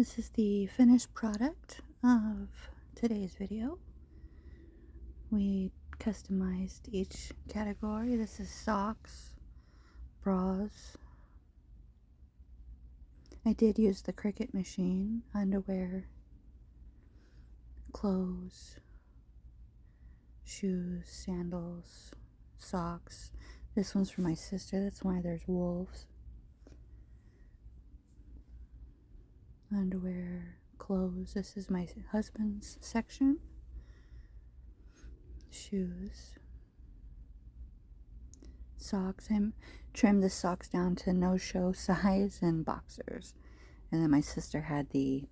This is the finished product of today's video. We customized each category. This is socks, bras. I did use the Cricut machine, underwear, clothes, shoes, sandals, socks. This one's for my sister, that's why there's wolves. Underwear, clothes. This is my husband's section. Shoes, socks. I trimmed the socks down to no-show size and boxers. And then my sister had the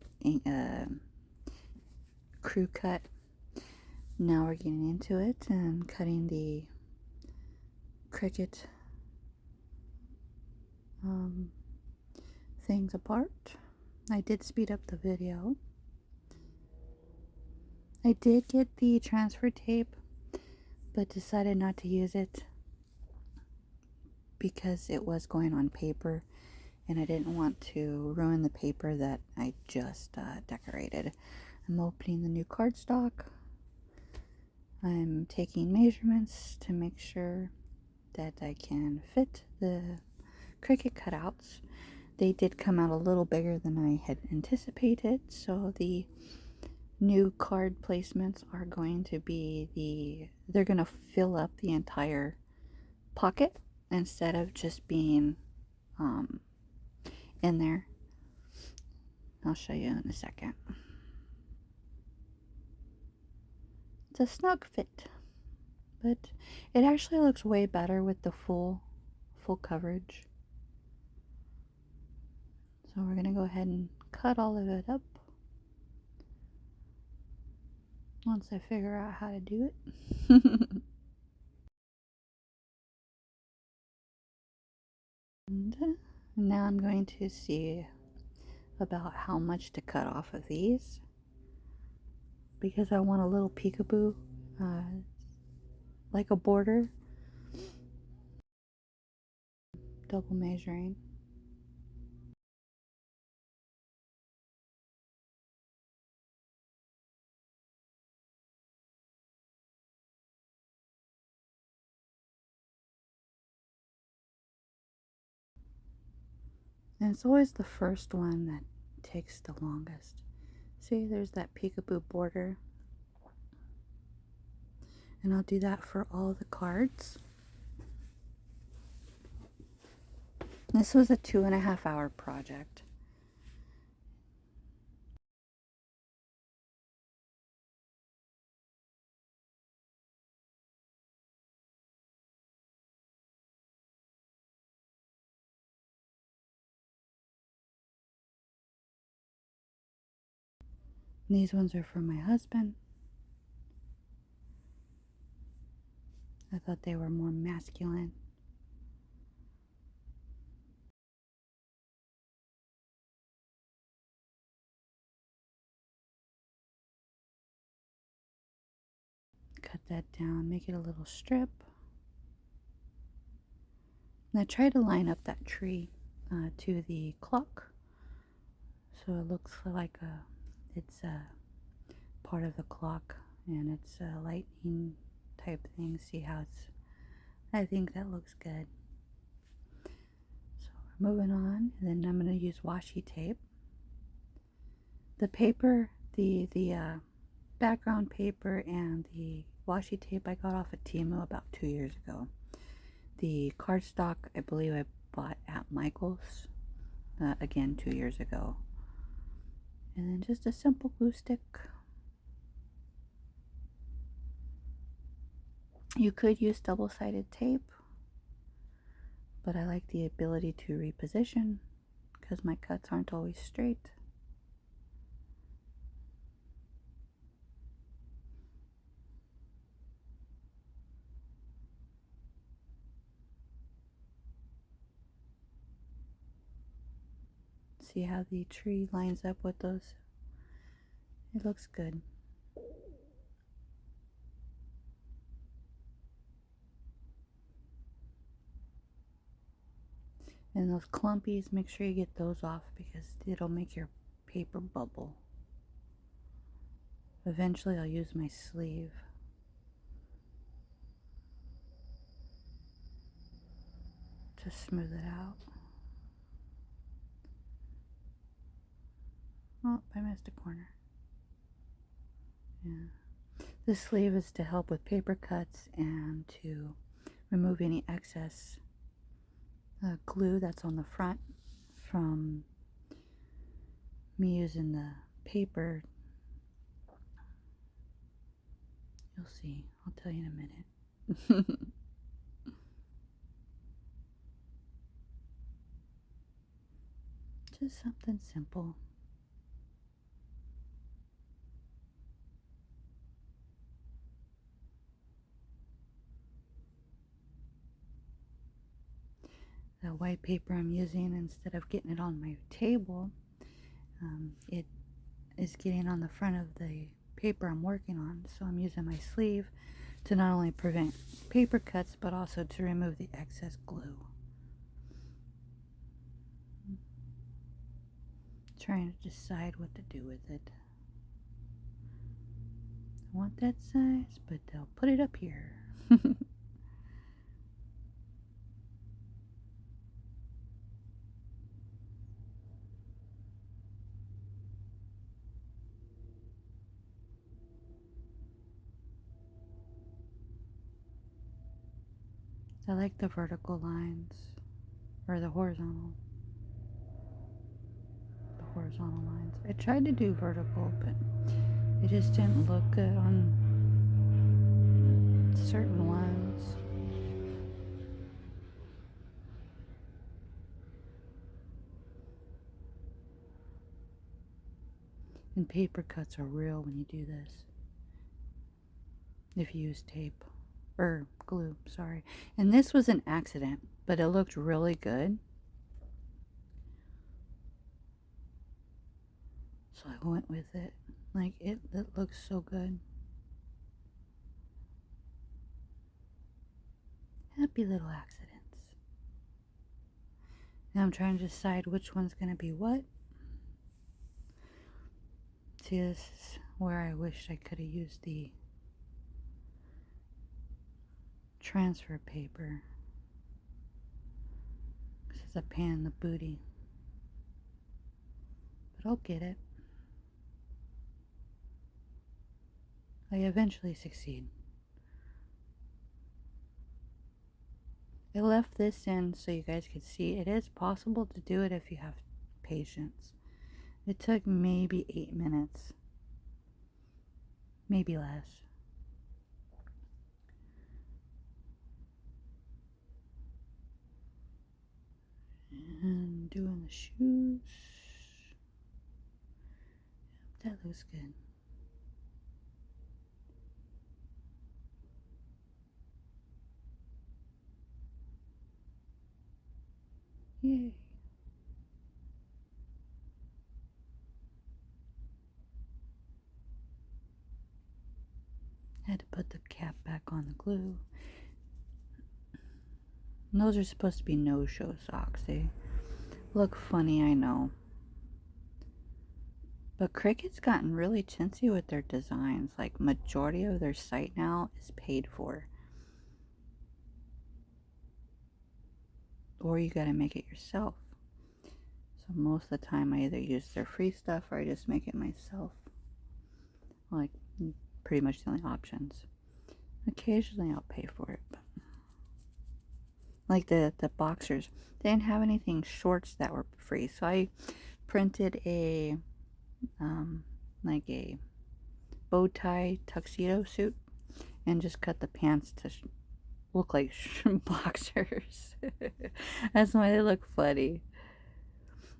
crew cut. Now we're getting into it and cutting the Cricut things apart. I did speed up the video. I did get the transfer tape, but decided not to use it because it was going on paper and I didn't want to ruin the paper that I just decorated. I'm opening the new cardstock. I'm taking measurements to make sure that I can fit the Cricut cutouts. They did come out a little bigger than I had anticipated, so the new card placements are going to be they're going to fill up the entire pocket instead of just being in there. I'll show you in a second. It's a snug fit, but it actually looks way better with the full coverage. So we're gonna go ahead and cut all of it up once I figure out how to do it. And now I'm going to see about how much to cut off of these, because I want a little peekaboo, like a border. Double measuring. And it's always the first one that takes the longest. See, there's that peekaboo border. And I'll do that for all the cards. This was a 2.5 hour project. These ones are for my husband. I thought they were more masculine. Cut that down, make it a little strip. And I try to line up that tree to the clock, so it looks like it's a part of the clock, and it's a lightning type thing. See how it's, I think that looks good. So we're moving on, and then I'm going to use washi tape. The paper, the background paper and the washi tape I got off of Temu about 2 years ago. The cardstock I believe I bought at Michael's, again 2 years ago. And then just a simple glue stick. You could use double-sided tape, but I like the ability to reposition because my cuts aren't always straight. See how the tree lines up with those? It looks good. And those clumpies, make sure you get those off because it'll make your paper bubble. Eventually I'll use my sleeve. To smooth it out. Oh, I missed a corner. Yeah. This sleeve is to help with paper cuts and to remove any excess glue that's on the front from me using the paper. You'll see. I'll tell you in a minute. Just something simple. The white paper I'm using, instead of getting it on my table, it is getting on the front of the paper I'm working on. So I'm using my sleeve to not only prevent paper cuts, but also to remove the excess glue. Trying to decide what to do with it. I want that size, but they'll put it up here. I like the vertical lines, or the horizontal lines. I tried to do vertical, but it just didn't look good on certain ones. And paper cuts are real when you do this. If you use tape, or glue, sorry. And this was an accident, but it looked really good. So I went with it. Like, it looks so good. Happy little accidents. Now I'm trying to decide which one's going to be what. See, this is where I wished I could have used the transfer paper. This is a pain in the booty. But I'll get it. I eventually succeed. I left this in so you guys could see it is possible to do it if you have patience. It took maybe 8 minutes. Maybe less. And doing the shoes. That looks good. Yay. Had to put the cap back on the glue. And those are supposed to be no-show socks. They look funny, I know. But Cricut's gotten really chintzy with their designs. Like, majority of their site now is paid for. Or you gotta make it yourself. So most of the time I either use their free stuff or I just make it myself. Like, pretty much the only options. Occasionally I'll pay for it. Like the boxers, they didn't have anything shorts that were free. So I printed a like a bow tie tuxedo suit and just cut the pants to look like boxers. That's why they look funny.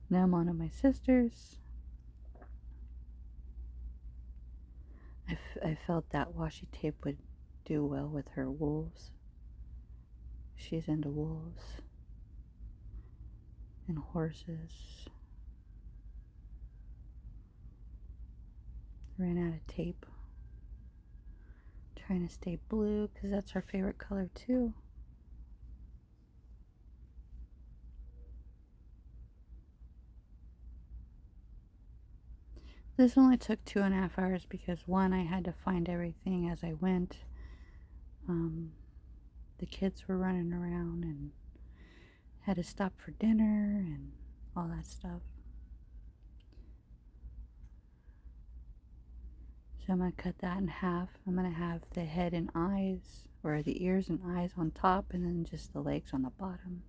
Now I'm on to my sister's. I felt that washi tape would do well with her wolves. She's into wolves and horses. Ran out of tape. Trying to stay blue because that's her favorite color too. This only took 2.5 hours because one, I had to find everything as I went. The kids were running around and had to stop for dinner and all that stuff. So I'm going to cut that in half. I'm going to have the head and eyes, or the ears and eyes on top, and then just the legs on the bottom.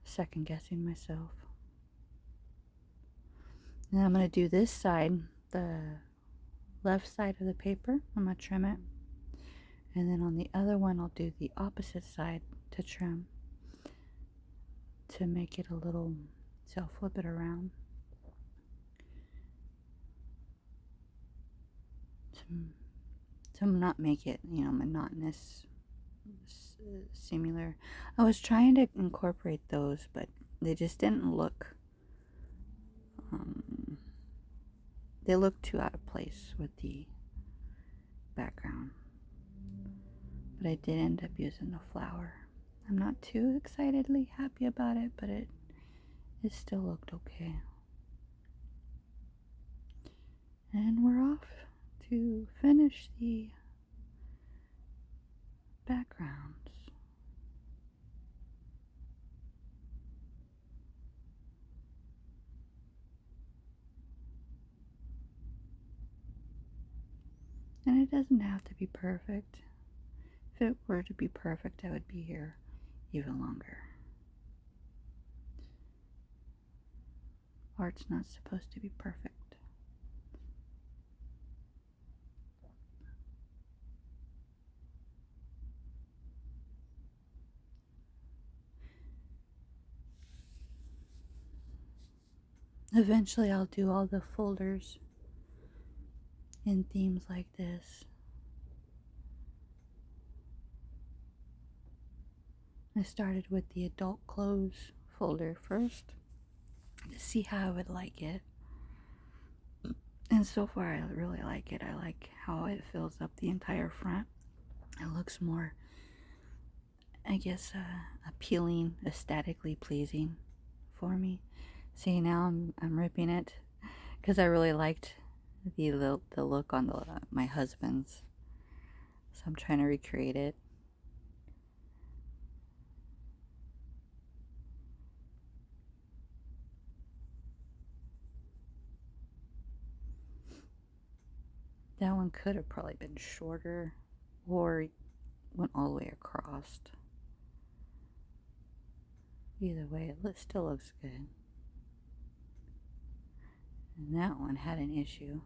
Second guessing myself. Now I'm going to do this side, the left side of the paper. I'm going to trim it. And then on the other one, I'll do the opposite side to trim, to make it a little, so I'll flip it around to not make it, monotonous, similar. I was trying to incorporate those, but they just didn't look, they looked too out of place with the background. But I did end up using the flower. I'm not too excitedly happy about it, but it still looked okay. And we're off to finish the backgrounds. And it doesn't have to be perfect. If it were to be perfect, I would be here even longer. Art's not supposed to be perfect. Eventually I'll do all the folders in themes like this. I started with the adult clothes folder first to see how I would like it. And so far I really like it. I like how it fills up the entire front. It looks more, I guess, appealing, aesthetically pleasing for me. See, now I'm ripping it because I really liked the look on my husband's. So I'm trying to recreate it. That one could have probably been shorter or went all the way across. Either way, it still looks good. And that one had an issue.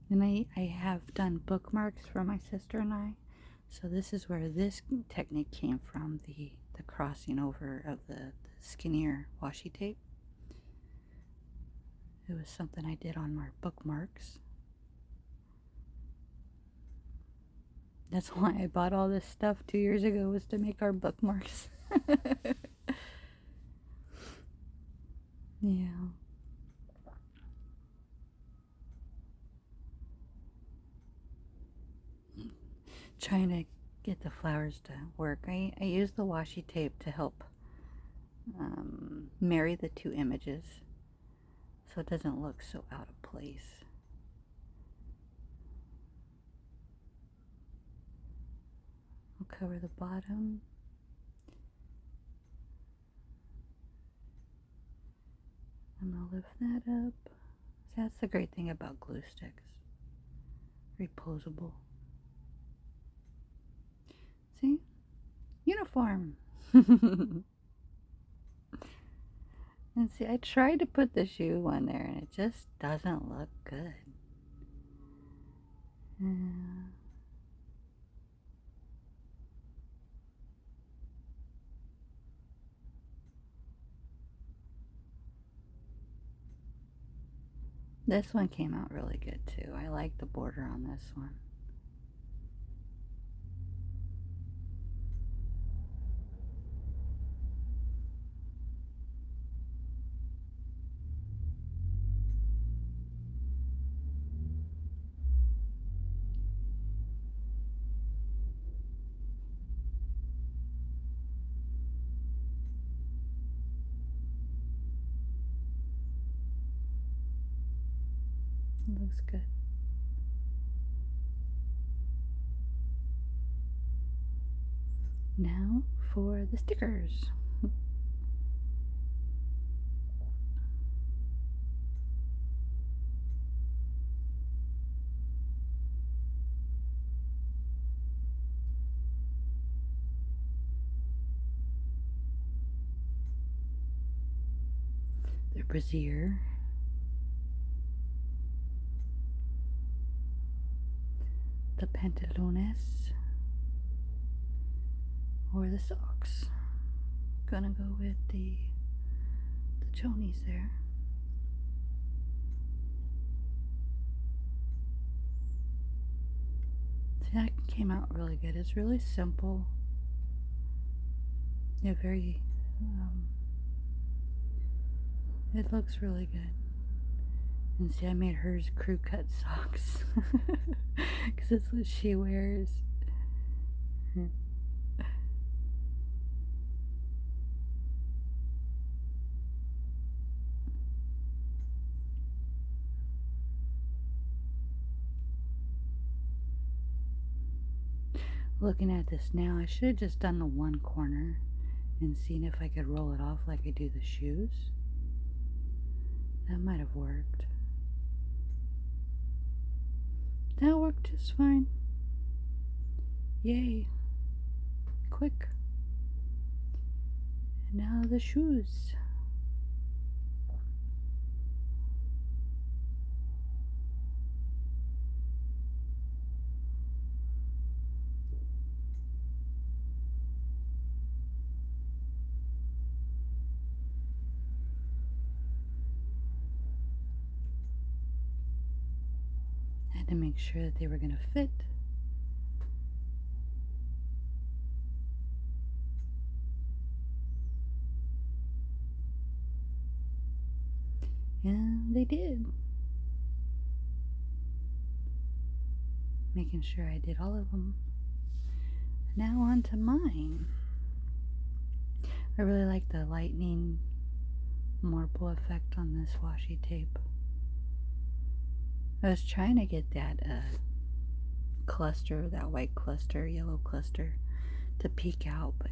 And I have done bookmarks for my sister and I. So this is where this technique came from, the crossing over of the skinnier washi tape. It was something I did on my bookmarks. That's why I bought all this stuff 2 years ago, was to make our bookmarks. Yeah. Trying to get the flowers to work. I use the washi tape to help marry the two images so it doesn't look so out of place. I'll cover the bottom. I'm going to lift that up. So that's the great thing about glue sticks. Reposable. See? Uniform. And see, I tried to put the shoe one there and it just doesn't look good. Yeah. This one came out really good too. I like the border on this one. It looks good. Now for the stickers. The brassiere, the pantalones, or the socks. Gonna go with the chonies there. See, that came out really good. It's really simple. Yeah, very. It looks really good. And see, I made hers crew cut socks because that's what she wears. Looking at this now, I should have just done the one corner and seen if I could roll it off like I do the shoes. That might have worked. That worked just fine. Yay. Quick. And now the shoes. I had to make sure that they were going to fit. And they did. Making sure I did all of them. Now on to mine. I really like the lightning marble effect on this washi tape. I was trying to get that cluster, that white cluster, yellow cluster, to peek out, but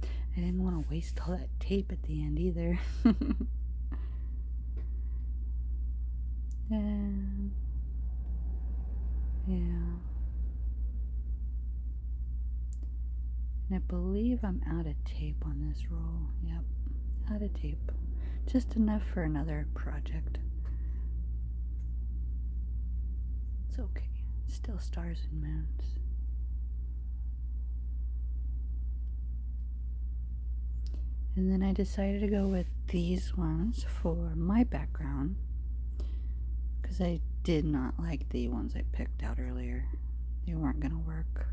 I didn't want to waste all that tape at the end either. And yeah. And I believe I'm out of tape on this roll. Yep, out of tape. Just enough for another project. It's okay. Still stars and moons. And then I decided to go with these ones for my background, because I did not like the ones I picked out earlier. They weren't gonna work.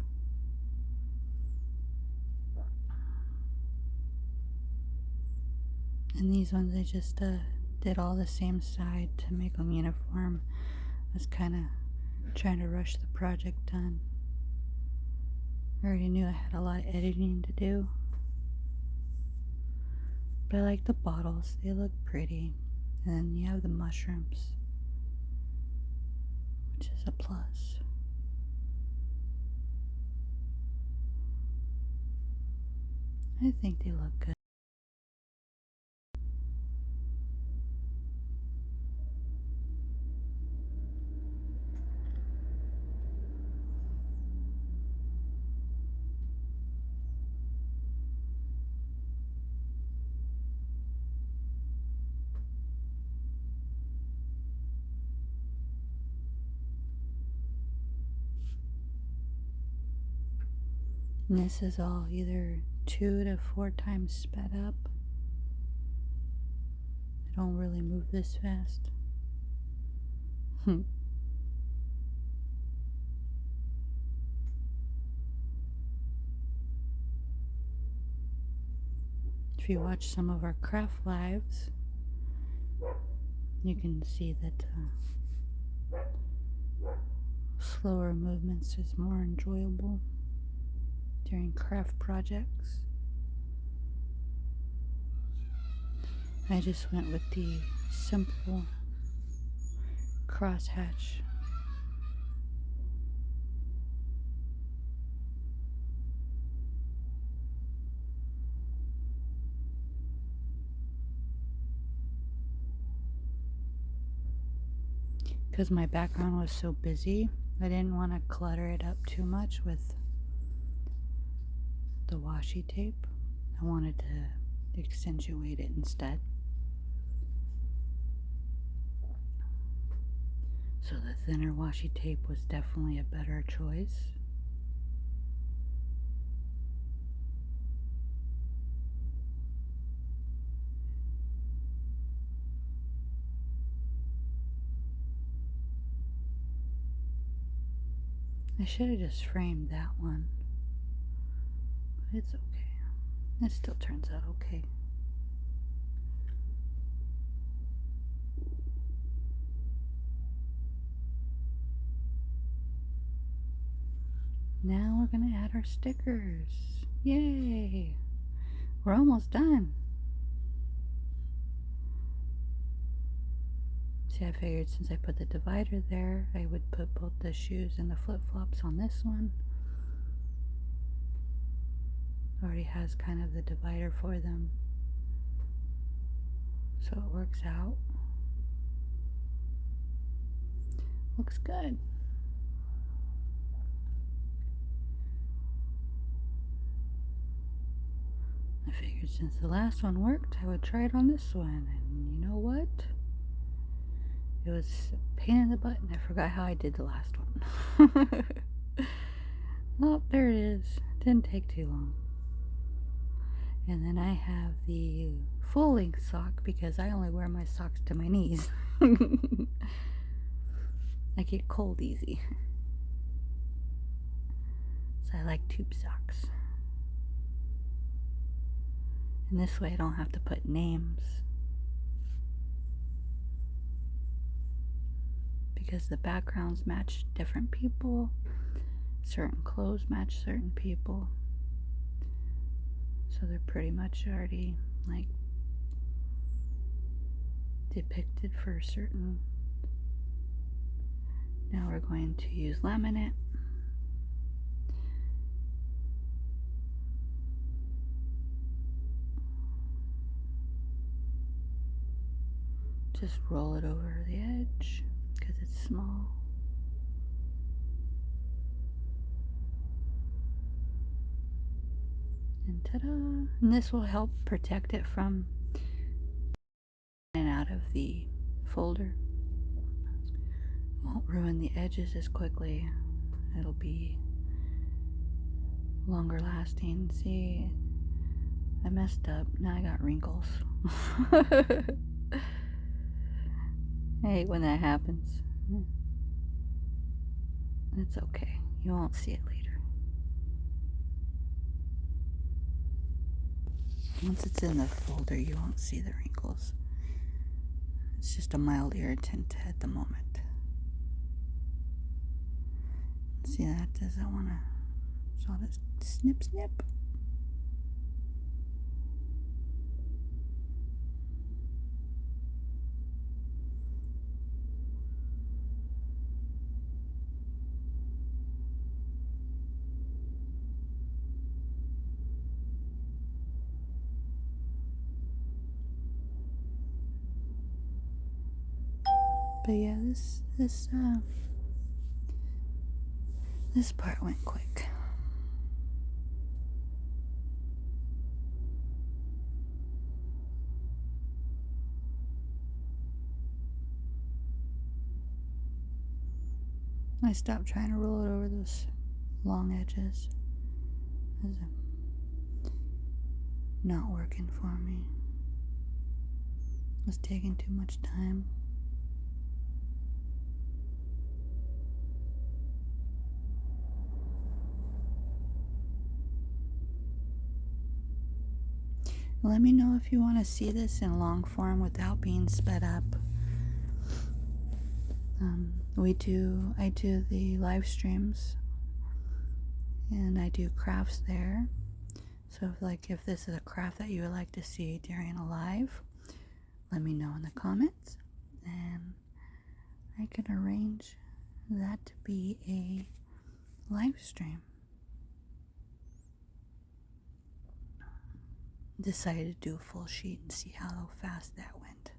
And these ones I just did all the same side to make them uniform. I was kind of trying to rush the project done. I already knew I had a lot of editing to do. But I like the bottles, they look pretty. And then you have the mushrooms, which is a plus. I think they look good. And this is all either 2 to 4 times sped up. I don't really move this fast. If you watch some of our craft lives, you can see that slower movements is more enjoyable during craft projects. I just went with the simple crosshatch. Because my background was so busy, I didn't want to clutter it up too much with the washi tape. I wanted to accentuate it instead. So the thinner washi tape was definitely a better choice. I should have just framed that one, but it's okay. It still turns out okay. Now we're gonna add our stickers. Yay! We're almost done. See, I figured since I put the divider there, I would put both the shoes and the flip-flops on this one. Already has kind of the divider for them, so it works out. Looks good. I figured since the last one worked, I would try it on this one, and you know what? It was a pain in the butt, and I forgot how I did the last one. Oh, there it is. Didn't take too long. And then I have the full length sock because I only wear my socks to my knees. I get cold easy. So I like tube socks. And this way I don't have to put names. Because the backgrounds match different people. Certain clothes match certain people. So they're pretty much already like depicted for certain. Now we're going to use laminate. Just roll it over the edge because it's small. And ta-da! And this will help protect it from in and out of the folder. Won't ruin the edges as quickly. It'll be longer lasting. See, I messed up. Now I got wrinkles. I hate when that happens. It's okay. You won't see it later. Once it's in the folder, you won't see the wrinkles. It's just a mild irritant at the moment. See that? Does that want to sort of snip snip? But yeah, this part went quick. I stopped trying to roll it over those long edges. It's not working for me. It was taking too much time. Let me know if you want to see this in long form without being sped up. I do the live streams, and I do crafts there. So if this is a craft that you would like to see during a live, let me know in the comments, and I can arrange that to be a live stream. Decided to do a full sheet and see how fast that went.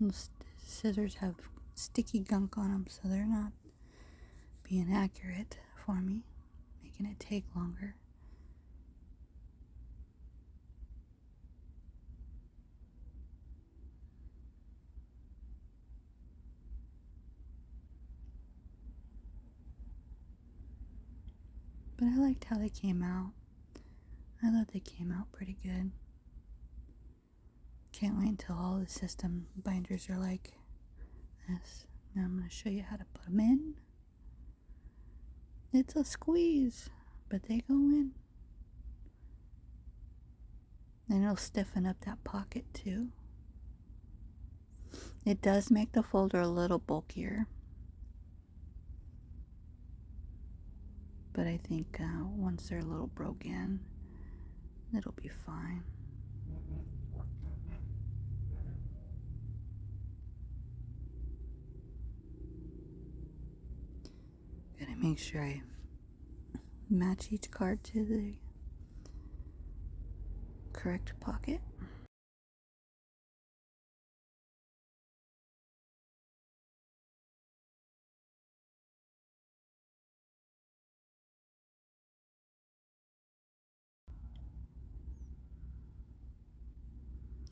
Those scissors have sticky gunk on them, so they're not being accurate for me, making it take longer. But I liked how they came out. I thought they came out pretty good. Can't wait until all the system binders are like this. Now I'm going to show you how to put them in. It's a squeeze, but they go in. And it'll stiffen up that pocket too. It does make the folder a little bulkier. But I think once they're a little broken, it'll be fine. Gotta make sure I match each card to the correct pocket.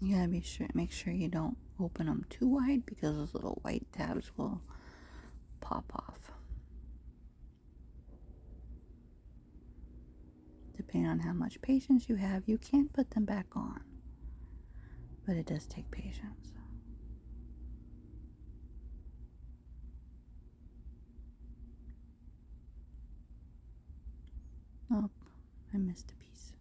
You gotta make sure you don't open them too wide because those little white tabs will pop off. Depending on how much patience you have, you can put them back on, but it does take patience. Oh, I missed a piece.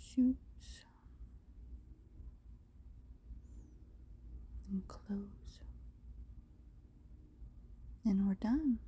Shoots and close, and we're done.